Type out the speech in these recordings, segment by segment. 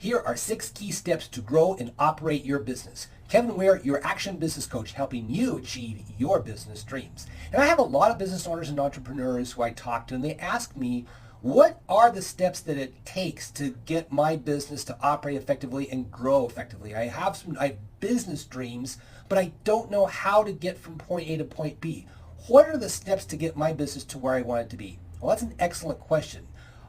Here are 6 key steps to grow and operate your business. Kevin Ware, your action business coach, helping you achieve your business dreams. And I have a lot of business owners and entrepreneurs who I talk to, and they ask me, what are the steps that it takes to get my business to operate effectively and grow effectively? I have business dreams, but I don't know how to get from point A to point B. What are the steps to get my business to where I want it to be? Well, that's an excellent question.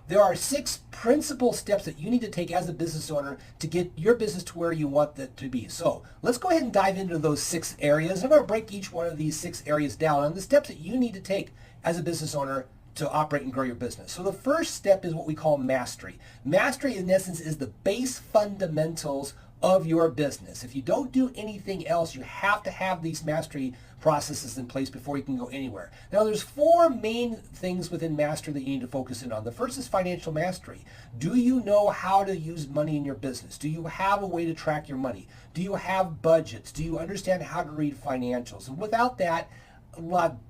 There are 6 principal steps that you need to take as a business owner to get your business to where you want it to be. So let's go ahead and dive into those 6 areas. I'm going to break each one of these 6 areas down on the steps that you need to take as a business owner to operate and grow your business. So the first step is what we call mastery. Mastery, in essence, is the base fundamentals of your business. If you don't do anything else, you have to have these mastery processes in place before you can go anywhere. Now, there's 4 main things within mastery that you need to focus in on. The first is financial mastery. Do you know how to use money in your business? Do you have a way to track your money? Do you have budgets? Do you understand how to read financials? And without that,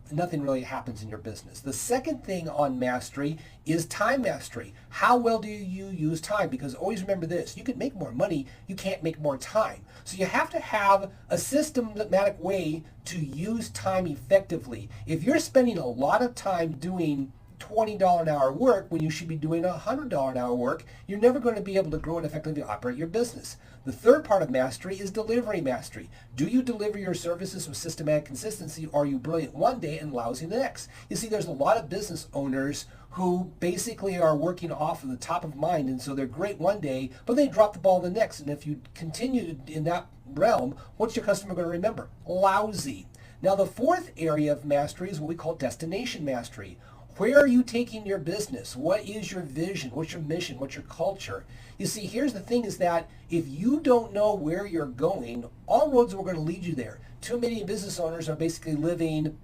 nothing really happens in your business. The second thing on mastery is time mastery. How well do you use time? Because always remember this, you can make more money, you can't make more time. So you have to have a systematic way to use time effectively. If you're spending a lot of time doing $20 an hour work when you should be doing $100 an hour work, you're never going to be able to grow and effectively operate your business. The third part of mastery is delivery mastery. Do you deliver your services with systematic consistency, or are you brilliant one day and lousy the next? You see, there's a lot of business owners who basically are working off of the top of mind, and so they're great one day, but they drop the ball the next. And if you continue in that realm, what's your customer going to remember? Lousy. Now, the fourth area of mastery is what we call destination mastery. Where are you taking your business? What is your vision? What's your mission? What's your culture? You see, here's the thing is that if you don't know where you're going, all roads are going to lead you there. Too many business owners are basically living,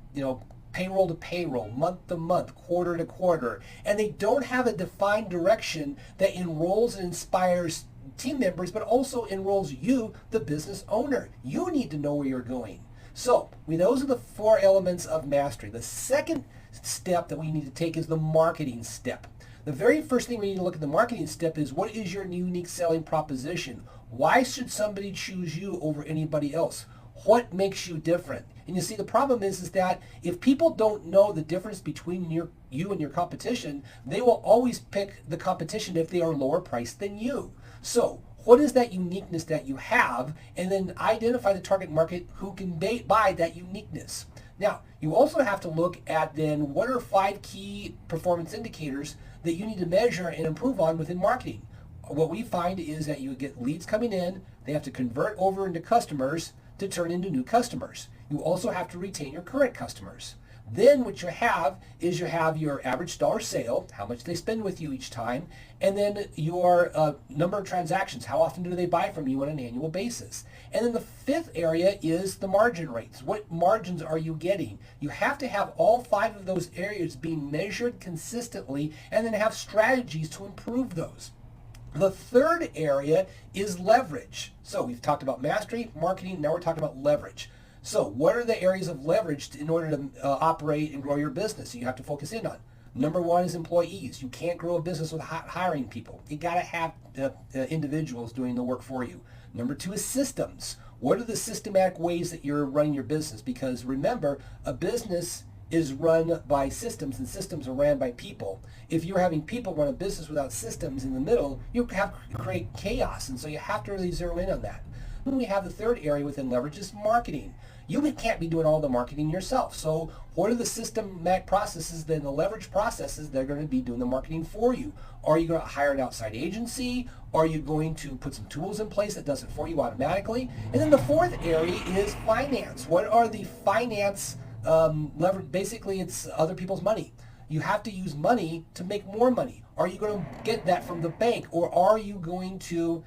payroll to payroll, month to month, quarter to quarter, and they don't have a defined direction that enrolls and inspires team members, but also enrolls you, the business owner. You need to know where you're going. So, those are the 4 elements of mastery. The second step that we need to take is the marketing step. The very first thing we need to look at the marketing step is, what is your unique selling proposition? Why should somebody choose you over anybody else? What makes you different? And you see, the problem is that if people don't know the difference between you and your competition, they will always pick the competition if they are lower priced than you. So, what is that uniqueness that you have? And then identify the target market who can buy that uniqueness. Now, you also have to look at then what are 5 key performance indicators that you need to measure and improve on within marketing. What we find is that you get leads coming in, they have to convert over into customers to turn into new customers. You also have to retain your current customers. Then what you have is you have your average dollar sale, how much they spend with you each time, and then your number of transactions, how often do they buy from you on an annual basis. And then the 5th area is the margin rates. What margins are you getting? You have to have all 5 of those areas being measured consistently and then have strategies to improve those. The 3rd area is leverage. So we've talked about mastery, marketing, now we're talking about leverage. So what are the areas of leverage in order to operate and grow your business you have to focus in on? Number 1 is employees. You can't grow a business without hiring people. You got to have individuals doing the work for you. Number 2 is systems. What are the systematic ways that you're running your business? Because remember, a business is run by systems, and systems are ran by people. If you're having people run a business without systems in the middle, you have to create chaos, and so you have to really zero in on that. Then we have the 3rd area within leverage is marketing. You can't be doing all the marketing yourself. So what are the systematic processes, then the leverage processes that are going to be doing the marketing for you? Are you going to hire an outside agency? Are you going to put some tools in place that does it for you automatically? And then the 4th area is finance. What are the finance leverage? Basically, it's other people's money. You have to use money to make more money. Are you going to get that from the bank, or are you going to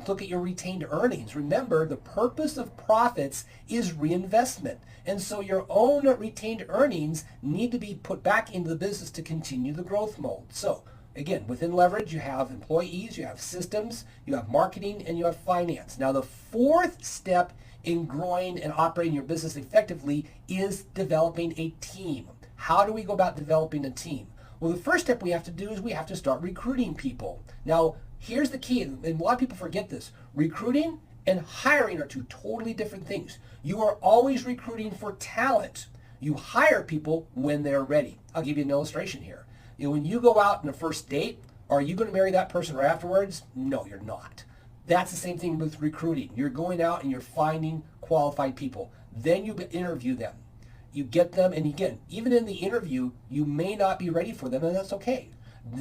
look at your retained earnings? Remember, the purpose of profits is reinvestment. And so your own retained earnings need to be put back into the business to continue the growth mode. So again, within leverage, you have employees, you have systems, you have marketing, and you have finance. Now, the 4th step in growing and operating your business effectively is developing a team. How do we go about developing a team? Well, the first step we have to do is we have to start recruiting people. Now, Here's the key, and a lot of people forget this. Recruiting and hiring are two totally different things. You are always recruiting for talent. You hire people when they're ready. I'll give you an illustration here. When you go out on a first date, are you going to marry that person right afterwards? No, you're not. That's the same thing with recruiting. You're going out and you're finding qualified people. Then you interview them. You get them, and again, even in the interview, you may not be ready for them, and that's okay.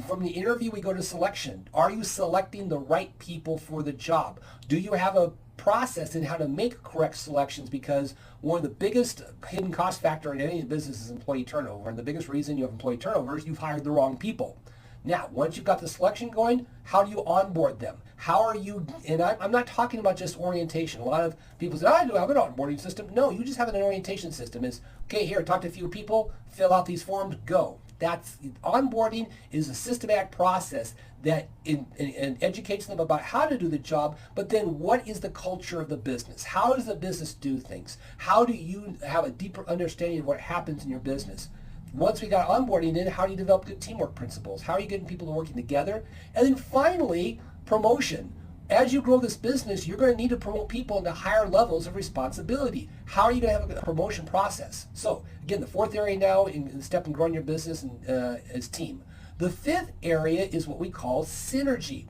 From the interview, we go to selection. Are you selecting the right people for the job? Do you have a process in how to make correct selections? Because one of the biggest hidden cost factor in any business is employee turnover. And the biggest reason you have employee turnover is you've hired the wrong people. Now, once you've got the selection going, how do you onboard them? How are you, and I'm not talking about just orientation. A lot of people say, oh, I do have an onboarding system. No, you just have an orientation system. Is, okay, here, talk to a few people, fill out these forms, go. That's onboarding is a systematic process that educates them about how to do the job, but then what is the culture of the business? How does the business do things? How do you have a deeper understanding of what happens in your business? Once we got onboarding in, how do you develop good teamwork principles? How are you getting people working together? And then finally, promotion. As you grow this business, you're going to need to promote people into higher levels of responsibility. How are you going to have a promotion process? So again, the fourth area now in the step in growing your business is team. The fifth area is what we call synergy.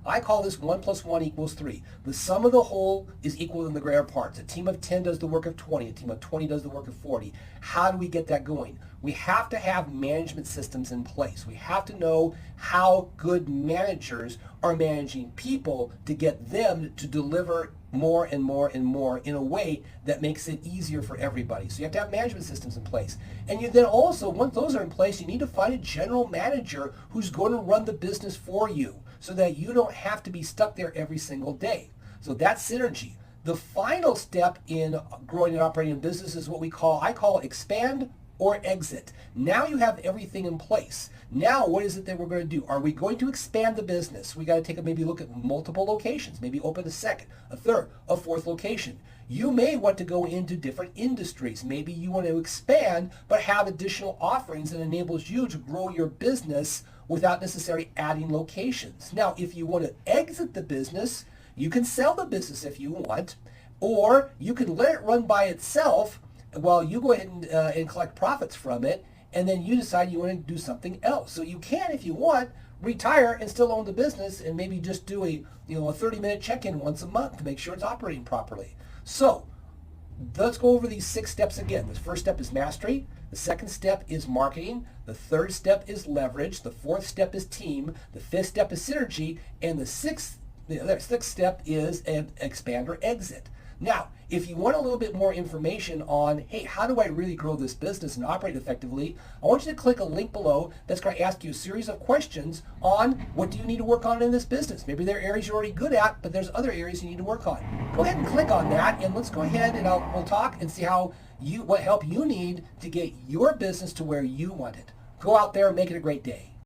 I call this 1 + 1 = 3. The sum of the whole is equal in the greater parts. A team of 10 does the work of 20. A team of 20 does the work of 40. How do we get that going? We have to have management systems in place. We have to know how good managers are managing people to get them to deliver more and more and more in a way that makes it easier for everybody. So you have to have management systems in place. And you then also, once those are in place, you need to find a general manager who's going to run the business for you, so that you don't have to be stuck there every single day. So that's synergy. The final step in growing and operating a business is what I call expand or exit. Now you have everything in place. Now what is it that we're going to do? Are we going to expand the business? We got to take a maybe look at multiple locations, maybe open a second, a third, a fourth location. You may want to go into different industries. Maybe you want to expand but have additional offerings that enables you to grow your business without necessarily adding locations. Now, if you want to exit the business, you can sell the business if you want, or you can let it run by itself while you go ahead and collect profits from it, and then you decide you want to do something else. So you can, if you want, retire and still own the business and maybe just do a 30-minute check-in once a month to make sure it's operating properly. So let's go over these 6 steps again. The first step is mastery. The second step is marketing. The third step is leverage. The fourth step is team. The fifth step is synergy. And the sixth step is expand or exit. Now, if you want a little bit more information on, hey, how do I really grow this business and operate effectively, I want you to click a link below that's going to ask you a series of questions on what do you need to work on in this business. Maybe there are areas you're already good at, but there's other areas you need to work on. Go ahead and click on that, and let's go ahead and we'll talk and see what help you need to get your business to where you want it. Go out there and make it a great day.